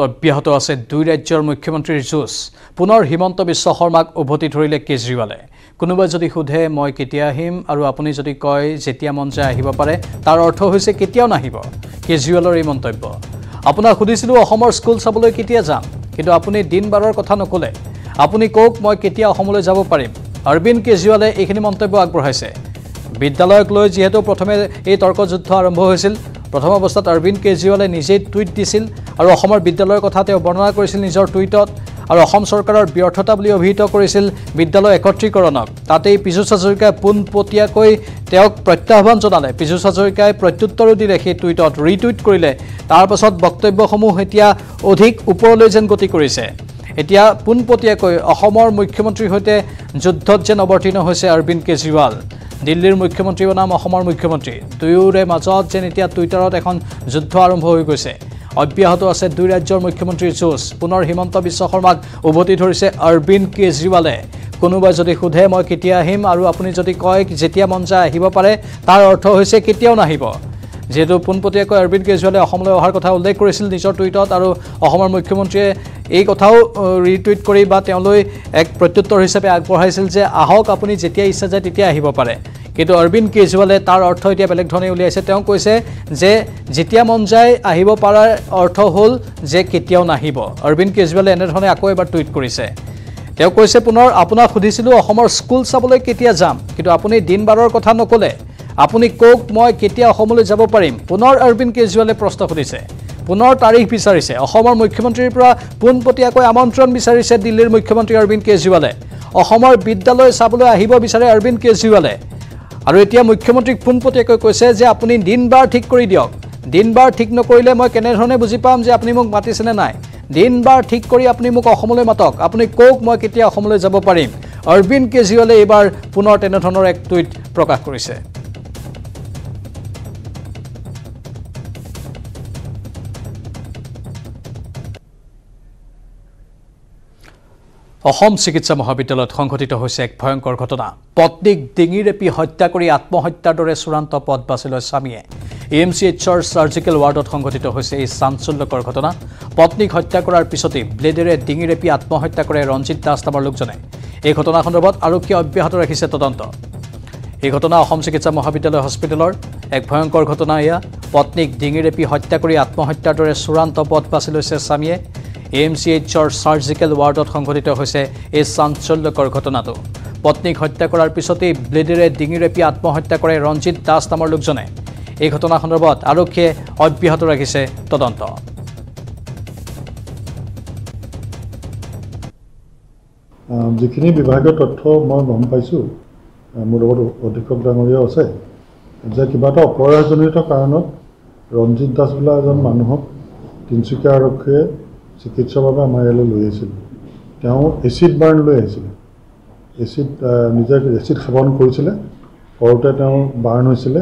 অব্যাহত আছে দুই ৰাজ্যৰ মুখ্যমন্ত্ৰীৰ যুঁজ পুনৰ হিমন্ত বিশ্ব শৰ্মাক উভতি ধৰিলে কেজৰিৱালে কোনোবাই যদি সোধে মই কেতিয়া আহিম আৰু আপুনি যদি কয় যেতিয়া মন যায় আহিব পাৰে তাৰ অৰ্থ হৈছে কেতিয়াও নাহিব কেজৰিৱালৰ এই মন্তব্য আপোনাক সুধিছিলো অসমৰ স্কুল চাবলৈ কেতিয়া যাম কিন্তু আপুনি দিন বাৰৰ কথা নকলে আপুনি কক মই কেতিয়া অসমলৈ যাব পাৰিম অৰবিন্দ কেজৰিৱালে এইখিনি মন্তব্য আগবঢ়াইছে বিদ্যালয়ক লৈ যেহেতু প্ৰথমে এই তৰ্কযুদ্ধ আৰম্ভ হৈছিল প্ৰথম অৱস্থাত অৰবিন্দ কেজৰিৱালে নিজেই টুইট দিছিল আৰু অসমৰ বিদ্যালয়ৰ কথা তেওঁ বৰ্ণনা কৰিছিল নিজৰ টুইটত আৰু অসম চৰকাৰৰ ব্যৰ্থতা বুলি অভিহিত কৰিছিল বিদ্যালয় একত্ৰীকৰণক তাতেই পীযুষ হাজৰিকাই পোনপটীয়াকৈ তেওঁক প্ৰত্যাহ্বান জনালে পীযুষ হাজৰিকাই প্ৰত্যুত্তৰো দিলে সেই টুইটত ৰিটুইট কৰিলে তাৰ পাছত বক্তব্যসমূহ এতিয়া অধিক ওপৰলৈ যেন গতি কৰিছে এতিয়া পোনপটীয়াকৈ অসমৰ মুখ্যমন্ত্ৰীৰ সৈতে যুদ্ধত যেন অৱতীৰ্ণ হৈছে অৰবিন্দ কেজৰিৱাল দিল্লীৰ মুখ্যমন্ত্ৰী বনাম অসমৰ মুখ্যমন্ত্ৰী দুয়োৰে মাজত যেন এতিয়া টুইটাৰত এখন যুদ্ধ আৰম্ভ হৈ গৈছে অব্যাহত আছে দুই ৰাজ্যৰ মুখ্যমন্ত্ৰীৰ যুঁজ পুনৰ হিমন্ত বিশ্ব শৰ্মাক উভতি ধৰিছে অৰবিন্দ কেজৰিৱালে কোনোবাই যদি সোধে মই কেতিয়া আহিম আৰু আপুনি যদি কয় যেতিয়া মন যায় আহিব পাৰে তাৰ অৰ্থ হৈছে কেতিয়াও নাহিব যেহেতু পোনপটীয়াকৈ অৰবিন্দ কেজৰিৱালে অসমলৈ অহাৰ কথা উল্লেখ কৰিছিল নিজৰ টুইটত আৰু অসমৰ মুখ্যমন্ত্ৰীয়ে এই কথাও ৰিটুইট কৰি বা তেওঁলৈ এক প্ৰত্যুত্তৰ হিচাপে আগবঢ়াইছিল যে আহক আপুনি যেতিয়া ইচ্ছা যায় তেতিয়া আহিব পাৰে কিন্তু অৰবিন্দ কেজৰিৱালে তাৰ অৰ্থ এতিয়া বেলেগ ধৰণে উলিয়াইছে তেওঁ কৈছে যে যেতিয়া মন যায় আহিব পৰাৰ অৰ্থ হ'ল যে কেতিয়াও নাহিব অৰবিন্দ কেজৰিৱালে এনেধৰণে আকৌ এবাৰ টুইট কৰিছে তেওঁ কৈছে পুনৰ আপোনাক সুধিছিলো অসমৰ স্কুল চাবলৈ কেতিয়া যাম কিন্তু আপুনি দিন বাৰৰ কথা নকলে আপুনি কক মই কেতিয়া অসমলৈ যাব পাৰিম পুনৰ অৰবিন্দ কেজৰিৱালে প্ৰশ্ন সুধিছে পুনৰ তাৰিখ বিচাৰিছে অসমৰ মুখ্যমন্ত্ৰীৰ পৰা পোনপটীয়াকৈ আমন্ত্ৰণ বিচাৰিছে দিল্লীৰ মুখ্যমন্ত্ৰী অৰবিন্দ কেজৰিৱালে অসমৰ বিদ্যালয় চাবলৈ আহিব বিচাৰে অৰবিন্দ কেজৰিৱালে আৰু এতিয়া মুখ্যমন্ত্ৰীক পোনপটীয়াকৈ কৈছে যে আপুনি দিন বাৰ ঠিক কৰি দিয়ক দিন বাৰ ঠিক নকৰিলে মই কেনেধৰণে বুজি পাম যে আপুনি মোক মাতিছেনে নাই দিন বাৰ ঠিক কৰি আপুনি মোক অসমলৈ মাতক আপুনি কক মই কেতিয়া অসমলৈ যাব পাৰিম অৰবিন্দ কেজৰিৱালে এইবাৰ পুনৰ তেনেধৰণৰ এক টুইট প্ৰকাশ কৰিছে অসম চিকিৎসা মহাবিদ্যালয়ত সংঘটিত হৈছে এক ভয়ংকৰ ঘটনা পত্নীক ডিঙি ৰেপি হত্যা কৰি আত্মহত্যাৰ দৰে চূড়ান্ত পথ বাছি লয় স্বামীয়ে এএমচিএইচৰ সাৰ্জিকেল ৱাৰ্ডত সংঘটিত হৈছে এই চাঞ্চল্যকৰ ঘটনা পত্নীক হত্যা কৰাৰ পিছতে ব্লেডেৰে ডিঙি ৰেপি আত্মহত্যা কৰে ৰঞ্জিত দাস নামৰ লোকজনে এই ঘটনা সন্দৰ্ভত আৰক্ষীয়ে অব্যাহত ৰাখিছে তদন্ত এই ঘটনা অসম চিকিৎসা মহাবিদ্যালয় হস্পিটেলৰ এক ভয়ংকৰ ঘটনা এয়া পত্নীক ডিঙি ৰেপি হত্যা কৰি আত্মহত্যাৰ দৰে চূড়ান্ত পথ বাছি লৈছে স্বামীয়ে এএমচিএইচৰ সাৰ্জিকেল ৱাৰ্ডত সংঘটিত হৈছে এই চাঞ্চল্যকৰ ঘটনাটো পত্নীক হত্যা কৰাৰ পিছতে ব্লেডেৰে ডিঙি ৰেপি আত্মহত্যা কৰে ৰঞ্জিত দাস নামৰ লোকজনে এই ঘটনা সন্দৰ্ভত আৰক্ষীয়ে অব্যাহত ৰাখিছে তদন্ত যিখিনি বিভাগীয় তথ্য মই গম পাইছোঁ মোৰ লগত অধীক্ষক ডাঙৰীয়াও আছে যে কিবা এটা অপৰাধজনিত কাৰণত ৰঞ্জিত দাস বোলা এজন মানুহক তিনিচুকীয়া আৰক্ষীয়ে চিকিৎসাৰ বাবে আমাৰ ইয়ালৈ লৈ আহিছিল তেওঁ এচিড বাৰ্ণ লৈ আহিছিলে নিজে এচিড সেৱন কৰিছিলে কৰোঁতে তেওঁ বাৰ্ণ হৈছিলে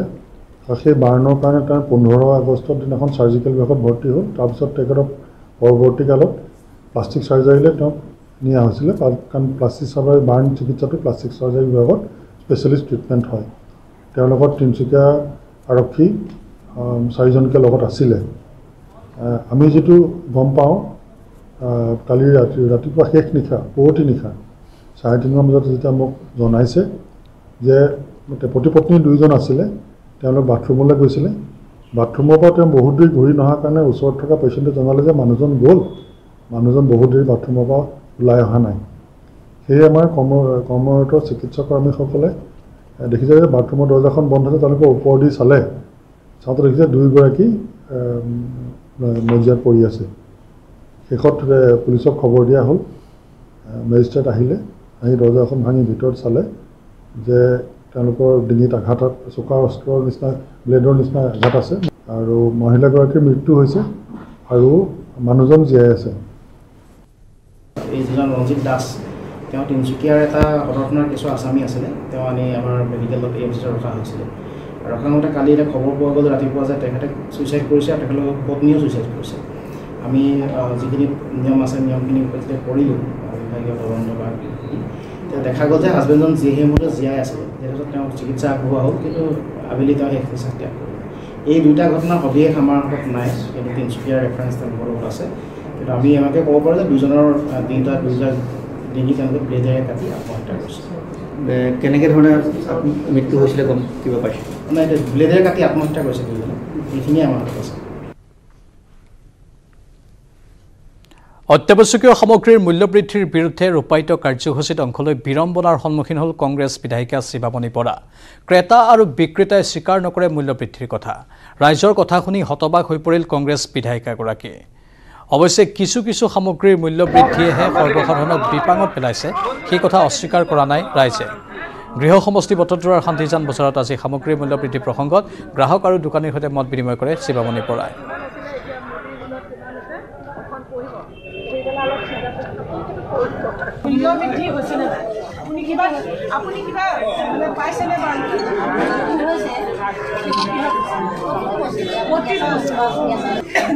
আৰু সেই বাৰ্ণৰ কাৰণে তেওঁ 15 আগষ্টৰ দিনাখন চাৰ্জিকেল বিভাগত ভৰ্তি হ'ল তাৰপিছত তেখেতক পৰৱৰ্তীকালত প্লাষ্টিক চাৰ্জাৰীলৈ তেওঁক নিয়া হৈছিলে কাৰণ প্লাষ্টিক চাৰ্জাৰী বাৰ্ণ চিকিৎসাটো প্লাষ্টিক চাৰ্জাৰী বিভাগত স্পেচিয়েলিষ্ট ট্ৰিটমেণ্ট হয় তেওঁৰ লগত তিনিচুকীয়া আৰক্ষী 4জনকৈ লগত আছিলে আমি যিটো গম পাওঁ কালি ৰাতিপুৱা শেষ নিশা পুৱতি নিশা 3:30 বজাত যেতিয়া মোক জনাইছে যে পতি-পত্নী দুইজন আছিলে তেওঁলোক বাথৰুমলৈ গৈছিলে বাথৰুমৰ পৰা তেওঁ বহুত দেৰি ঘূৰি নহাৰ কাৰণে ওচৰত থকা পেচেণ্টে জনালে যে মানুহজন বহুত দেৰি বাথৰুমৰ পৰা ওলাই অহা নাই সেয়ে আমাৰ কৰ্মৰত চিকিৎসা কৰ্মীসকলে দেখিছে যে বাথৰুমৰ দৰ্জাখন বন্ধ আছে তেওঁলোকে ওপৰ দি চাওঁতে দেখিছে দুয়োগৰাকী মজিয়াত পৰি আছে শেষত পুলিচক খবৰ দিয়া হ'ল মেজিষ্ট্ৰেট আহিলে আহি দৰ্জাখন ভাঙি ভিতৰত চালে যে তেওঁলোকৰ ডিঙিত আঘাত চোকা অস্ত্ৰৰ নিচিনা ব্লেডৰ নিচিনা আঘাত আছে আৰু মহিলাগৰাকীৰ মৃত্যু হৈছে আৰু মানুহজন জীয়াই আছে এইজন ৰঞ্জিত দাস তেওঁ তিনিচুকীয়াৰ এটা ঘটনাৰ কিছু আসামী আছিলে তেওঁ আনি আমাৰ মেডিকেলত এএমচিত ৰখা হৈছিলে ৰখা মতে কালি এটা খবৰ পোৱা গ'ল ৰাতিপুৱা যে তেখেতে ছুইচাইড কৰিছে আৰু তেখেতৰ পত্নীও ছুইচাইড কৰিছে আমি যিখিনি নিয়ম আছে নিয়মখিনি যেতিয়া কৰিলোঁ বিভাগীয় তদন্ত বা তেতিয়া দেখা গ'ল যে হাজবেণ্ডজন সেই মুহূৰ্তত জীয়াই আছিলে তাৰপিছত তেওঁ চিকিৎসা আগবঢ়োৱা হ'ল কিন্তু আবেলি তেওঁ শেষ চিকিৎসা ত্যাগ কৰিলে এই দুটা ঘটনাৰ সবিশেষ আমাৰ হাতত নাই কিন্তু তিনিচুকীয়াৰ ৰেফাৰেঞ্চ তেওঁলোকৰ লগত আছে কিন্তু আমি এনেকৈ ক'ব পাৰোঁ যে দুজনৰ দুইটা ডিঙি তেওঁলোকে ব্লেডেৰে কাটি আত্মহত্যা কৰিছে। কেনেকৈ ধৰণে মৃত্যু হৈছিলে গম কিবা পাইছে? মানে এতিয়া ব্লেডেৰে কাটি আত্মহত্যা কৰিছে দুজনে, এইখিনিয়ে আমাৰ হাতত আছে। অত্যাৱশ্যকীয় সামগ্ৰীৰ মূল্যবৃদ্ধিৰ বিৰুদ্ধে ৰূপায়িত কাৰ্যসূচীত অংশ লৈ বিড়ম্বনাৰ সন্মুখীন হ'ল কংগ্ৰেছ বিধায়িকা শিৱামণি বৰা। ক্ৰেতা আৰু বিক্ৰেতাই স্বীকাৰ নকৰে মূল্যবৃদ্ধিৰ কথা। ৰাইজৰ কথা শুনি হতবাক হৈ পৰিল কংগ্ৰেছ বিধায়িকাগৰাকী। অৱশ্যে কিছু সামগ্ৰীৰ মূল্যবৃদ্ধিয়েহে সৰ্বসাধাৰণক বিপাঙত পেলাইছে, সেই কথা অস্বীকাৰ কৰা নাই ৰাইজে। গৃহ সমষ্টি বটদ্ৰৱাৰ শান্তিজান বজাৰত আজি সামগ্ৰীৰ মূল্যবৃদ্ধি প্ৰসংগত গ্ৰাহক আৰু দোকানীৰ সৈতে মত বিনিময় কৰে শিৱামণি বৰাই।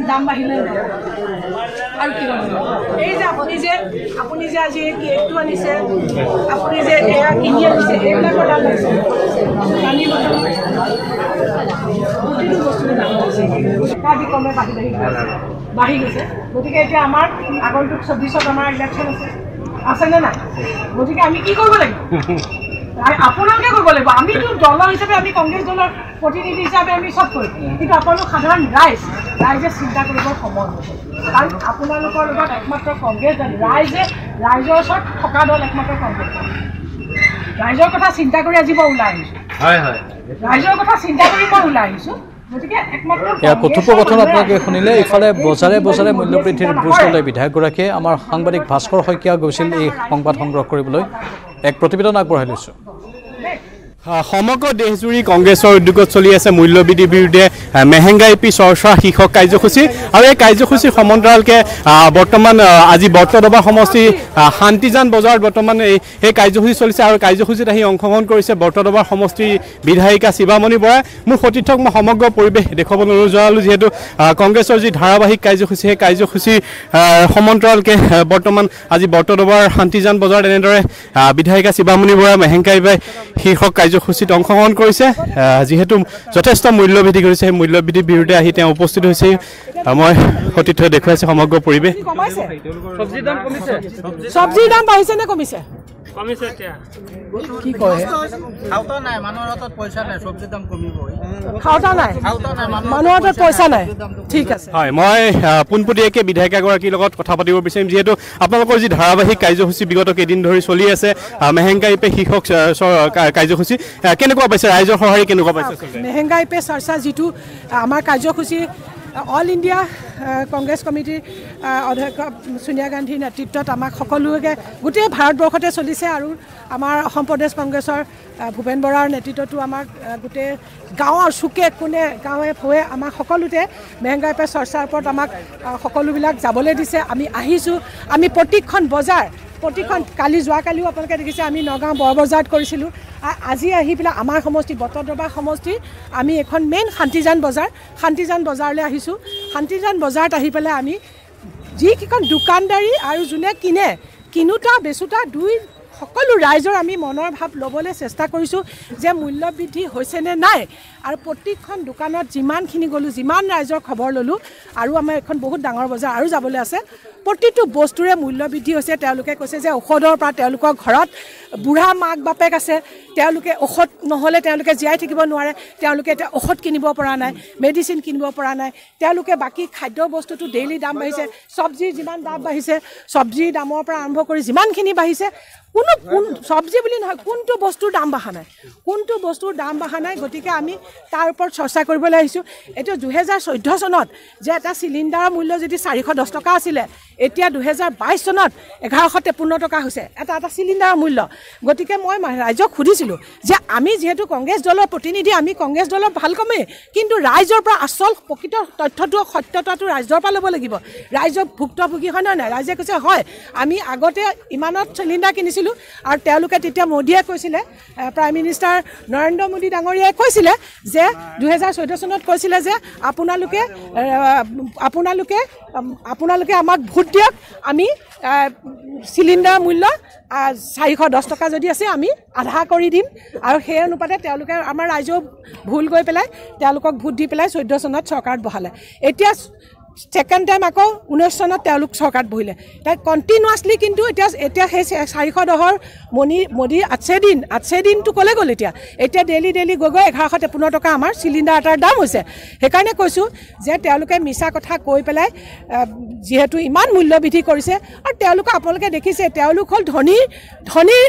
দাম বাঢ়িলে আৰু কি এই যে আপুনি যে আজি কেকটো আনিছে, আপুনি যে এয়া কিনি আনিছে, এইবিলাকৰ দাম বাঢ়িছে। পানী বটল প্ৰতিটো বস্তুৰ দাম বাঢ়িছে, কাটি কমে বাঢ়ি গৈছে। গতিকে এতিয়া আমাৰ আগন্তুক 24ত আমাৰ ইলেকশ্যন আছেনে নাই? গতিকে আমি কি কৰিব লাগিব? আপোনালোকে কৰিব লাগিব। আমিতো দল হিচাপে আমি কংগ্ৰেছ দলৰ প্ৰতিনিধি হিচাপে আমি চব কৰিম, কিন্তু আপোনালোক সাধাৰণ ৰাইজে চিন্তা কৰিবৰ সময় হৈছে। কাৰণ আপোনালোকৰ লগত একমাত্ৰ কংগ্ৰেছ দল, ৰাইজৰ ওচৰত থকা দল একমাত্ৰ কংগ্ৰেছ দল। ৰাইজৰ কথা চিন্তা কৰি আজি মই ওলাই আহিছোঁ। ৰাইজৰ কথা চিন্তা কৰি মই ওলাই আহিছোঁ। ইয়াৰ কথোপকথন আপোনালোকে শুনিলে। ইফালে বজাৰে মূল্যবৃদ্ধিৰ বুজ ল'লে বিধায়কগৰাকীয়ে। আমাৰ সাংবাদিক ভাস্কৰ শইকীয়া গৈছিল এই সংবাদ সংগ্ৰহ কৰিবলৈ। এক প্ৰতিবেদন আগবঢ়াই লৈছোঁ। সমগ্ৰ দেশজুৰি কংগ্ৰেছৰ উদ্যোগত চলি আছে মূল্যবৃদ্ধিৰ বিৰুদ্ধে মেহেংগাই পি চৰ্চা শীৰ্ষক কাৰ্যসূচী। আৰু এই কাৰ্যসূচীৰ সমান্তৰালকৈ বৰ্তমান আজি বটদ্ৰৱাৰ সমষ্টি শান্তিজান বজাৰত বৰ্তমান এই কাৰ্যসূচী চলিছে। আৰু কাৰ্যসূচীত আহি অংশগ্ৰহণ কৰিছে বটদ্ৰৱাৰ সমষ্টিৰ বিধায়িকা শিৱামণি বৰাই। মোৰ সতীৰ্থক মই সমগ্ৰ পৰিৱেশ দেখুৱাবলৈ জনালোঁ, যিহেতু কংগ্ৰেছৰ যি ধাৰাবাহিক কাৰ্যসূচী, সেই কাৰ্যসূচীৰ সমান্তৰালকৈ বৰ্তমান আজি বটদ্ৰৱাৰ শান্তিজান বজাৰত এনেদৰে বিধায়িকা শিৱামণি বৰাই মেহেংগাই পি শীৰ্ষক কাৰ্যসূচীত অংশগ্ৰহণ কৰিছে। যিহেতু যথেষ্ট মূল্যবৃদ্ধি কৰিছে, সেই মূল্যবৃদ্ধিৰ বিৰুদ্ধে আহি তেওঁ উপস্থিত হৈছে। মই সতীৰ্থ দেখুৱাইছে সমগ্ৰ পৰিৱেশ। চব্জিৰ দাম বাঢ়িছে নে কমিছে? কি কয় খাওঁতা নাই, মানুহৰ হাতত পইচা নাই, চব্জিৰ দাম কমিবই। খাওঁতা নাই, মানুহৰ হাতত পইচা নাই। ঠিক আছে, হয়, মই পোনপটীয়াকৈ বিধায়িকাগৰাকীৰ লগত কথা পাতিব বিচাৰিম। যিহেতু আপোনালোকৰ যি ধাৰাবাহিক কাৰ্যসূচী বিগত কেইদিন ধৰি চলি আছে, মেহেংগাই পে শীৰ্ষক কাৰ্যসূচী, কেনেকুৱা পাইছে? ৰাইজৰ সঁহাৰি কেনেকুৱা পাইছে? মেহেংগাই পে চৰ্চা যিটো আমাৰ কাৰ্যসূচী অল ইণ্ডিয়া কংগ্ৰেছ কমিটিৰ অধ্যক্ষ ছোনিয়া গান্ধীৰ নেতৃত্বত আমাক সকলোকে গোটেই ভাৰতবৰ্ষতে চলিছে। আৰু আমাৰ অসম প্ৰদেশ কংগ্ৰেছৰ ভূপেন বৰাৰ নেতৃত্বতো আমাক গোটেই গাঁৱৰ চুকে কোণে গাঁৱে ভূঞে আমাক সকলোতে মেহেংগাই পে চৰ্চাৰ ওপৰত আমাক সকলোবিলাক যাবলৈ দিছে। আমি আহিছোঁ, আমি প্ৰতিখন যোৱাকালিও আপোনালোকে দেখিছে আমি নগাঁও বৰবজাৰত কৰিছিলোঁ। আজি আহি পেলাই আমাৰ সমষ্টি বটদ্ৰৱাৰ সমষ্টিৰ আমি এখন মেইন শান্তিজান বজাৰলৈ আহিছোঁ। শান্তিজান বজাৰত আহি পেলাই আমি যিকেইখন দোকানদাৰী আৰু যোনে কিনোতা বেচোতা সকলো ৰাইজৰ আমি মনৰ ভাৱ ল'বলৈ চেষ্টা কৰিছোঁ যে মূল্য বৃদ্ধি হৈছেনে নাই। আৰু প্ৰত্যেকখন দোকানত যিমানখিনি গ'লোঁ, যিমান ৰাইজৰ খবৰ ল'লোঁ, আৰু আমাৰ এখন বহুত ডাঙৰ বজাৰ আৰু যাবলৈ আছে, প্ৰতিটো বস্তুৰে মূল্য বৃদ্ধি হৈছে। তেওঁলোকে কৈছে যে ঔষধৰ পৰা তেওঁলোকৰ ঘৰত বুঢ়া মাক বাপেক আছে, তেওঁলোকে ঔষধ নহ'লে তেওঁলোকে জীয়াই থাকিব নোৱাৰে। তেওঁলোকে এতিয়া ঔষধ কিনিব পৰা নাই, মেডিচিন কিনিব পৰা নাই। তেওঁলোকে বাকী খাদ্য বস্তুটো ডেইলি দাম বাঢ়িছে। চব্জিৰ যিমান দাম বাঢ়িছে, চব্জিৰ দামৰ পৰা আৰম্ভ কৰি যিমানখিনি বাঢ়িছে, কোন চব্জি বুলি নহয়, কোনটো বস্তুৰ দাম বাঢ়া নাই। গতিকে আমি তাৰ ওপৰত চৰ্চা কৰিবলৈ আহিছোঁ। এইটো 2014 চনত যে এটা চিলিণ্ডাৰৰ মূল্য যদি 410 টকা আছিলে, এতিয়া 2022 চনত 1153 টকা হৈছে এটা চিলিণ্ডাৰৰ মূল্য। গতিকে মই ৰাইজক সুধিছিলোঁ যে আমি যিহেতু কংগ্ৰেছ দলৰ প্ৰতিনিধি, আমি কংগ্ৰেছ দলৰ ভাল কমেই, কিন্তু ৰাইজৰ পৰা আচল প্ৰকৃত তথ্যটো সত্যতাটো ৰাইজৰ পৰা ল'ব লাগিব। ৰাইজৰ ভুক্তভোগী হয় নে নাই? ৰাইজে কৈছে হয়, আমি আগতে ইমানত চিলিণ্ডাৰ কিনিছিলোঁ। আৰু তেওঁলোকে তেতিয়া মোদীয়ে কৈছিলে, প্ৰাইম মিনিষ্টাৰ নৰেন্দ্ৰ মোদী ডাঙৰীয়াই কৈছিলে যে 2014 চনত কৈছিলে যে আপোনালোকে আমাক ভোট দিয়ক, আমি চিলিণ্ডাৰ মূল্য 410 টকা যদি আছে আমি আধা কৰি দিম। আৰু সেই অনুপাতে তেওঁলোকে আমাৰ ৰাইজেও ভুল গৈ পেলাই তেওঁলোকক ভোট দি পেলাই 14 চনত চৰকাৰত বহালে। এতিয়া ছেকেণ্ড টাইম আকৌ 19 চনত তেওঁলোক চৰকাৰত বহিলে তাই কণ্টিনিউৱাছলি কিন্তু এতিয়া সেই 410ৰ মোদী আছে দিনটো ক'লে গ'ল এতিয়া ডেইলি গৈ 1153 টকা আমাৰ চিলিণ্ডাৰ এটাৰ দাম হৈছে সেইকাৰণে কৈছোঁ যে তেওঁলোকে মিছা কথা কৈ পেলাই যিহেতু ইমান মূল্য বৃদ্ধি কৰিছে আৰু তেওঁলোকক আপোনালোকে দেখিছে তেওঁলোক হ'ল ধনীৰ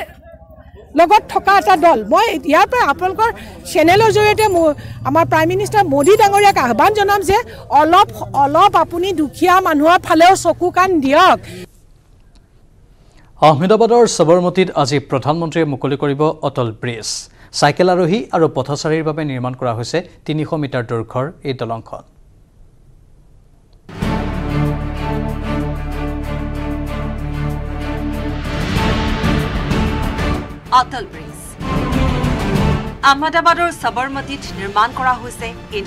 লগত থকা এটা দল মই ইয়াৰ পৰা আপোনালোকৰ চেনেলৰ জৰিয়তে আমাৰ প্ৰাইম মিনিষ্টাৰ মোদী ডাঙৰীয়াক আহ্বান জনাম যে অলপ আপুনি দুখীয়া মানুহৰ ফালেও চকু কাণ দিয়ক আহমেদাবাদৰ সবৰমতীত আজি প্ৰধানমন্ত্ৰীয়ে মুকলি কৰিব অটল ব্ৰিজ চাইকেল আৰোহী আৰু পথচাৰীৰ বাবে নিৰ্মাণ কৰা হৈছে 300 মিটাৰ দৈৰ্ঘ্যৰ এই দলংখন অটল ব্ৰিজ আহমেদাবাদৰ সবৰমতীত নিৰ্মাণ কৰা হৈছে এই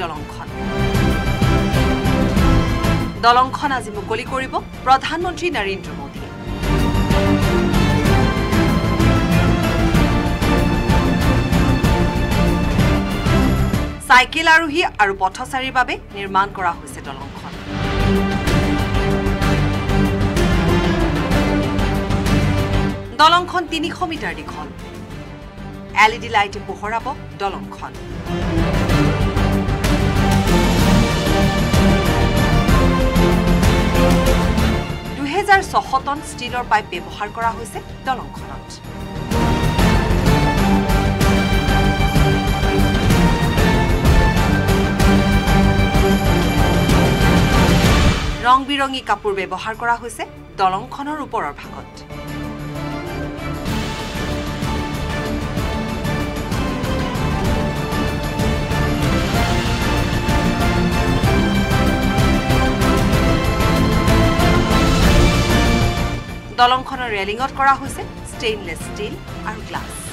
দলংখন আজি মুকলি কৰিব প্ৰধানমন্ত্ৰী নৰেন্দ্ৰ মোদীয়ে চাইকেল আৰোহী আৰু পথচাৰীৰ বাবে নিৰ্মাণ কৰা হৈছে দলংখন দলংখন 300 মিটাৰ দীঘল LED লাইটে পোহৰাব দলংখন 2600 টন ষ্টীলৰ পাইপ ব্যৱহাৰ কৰা হৈছে দলংখনত ৰং বিৰঙী কাপোৰ ব্যৱহাৰ কৰা হৈছে দলংখনৰ ওপৰৰ ভাগত দলংখনৰ ৰেলিঙত কৰা হৈছে ষ্টেইনলেছ ষ্টীল আৰু গ্লাছ